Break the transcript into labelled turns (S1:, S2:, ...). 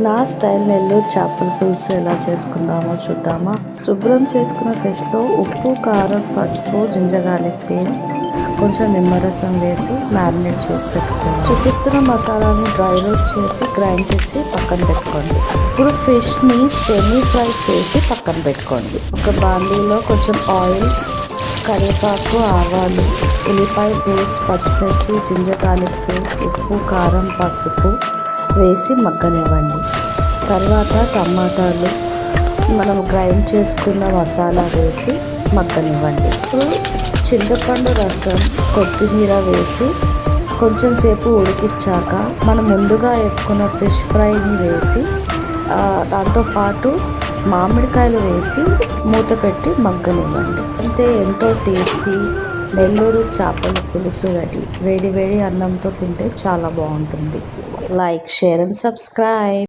S1: నా స్టైల్ నెల్లూరు చేపల పులుసు ఎలా చేసుకుందామో చూద్దామా. శుభ్రం చేసుకున్న ఫిష్లో ఉప్పు, కారం, పసుపు, జింజర్ గార్లిక్ పేస్ట్, కొంచెం నిమ్మరసం వేసి మ్యారినేట్ చేసి పెట్టుకోండి. చూపిస్తున్న మసాలాని డ్రై రోస్ట్ చేసి గ్రైండ్ చేసి పక్కన పెట్టుకోండి. ఇప్పుడు ఫిష్ని సెమీ ఫ్రై చేసి పక్కన పెట్టుకోండి. ఒక బాండీలో కొంచెం ఆయిల్, కరివేపాకు, ఆవాలు, ఉల్లిపాయ పేస్ట్, పచ్చిమిర్చి, జింజర్ గార్లిక్ పేస్ట్, ఉప్పు, కారం, పసుపు వేసి మగ్గనివ్వండి. తర్వాత టమాటాలు, మనం గ్రైండ్ చేసుకున్న మసాలా వేసి మగ్గనివ్వండి. ఇప్పుడు చింతపండు రసం, కొత్తిమీర వేసి కొంచెం సేపు ఉడికించాక మనం ముందుగా వేసుకున్న ఫిష్ ఫ్రైని వేసి దాంతోపాటు మామిడికాయలు వేసి మూత పెట్టి మగ్గనివ్వండి. అంతే, ఎంతో టేస్టీ నెల్లూరు చేపల పులుసు రెడీ. వేడి వేడి అన్నంతో తింటే చాలా బాగుంటుంది. Like, share and subscribe.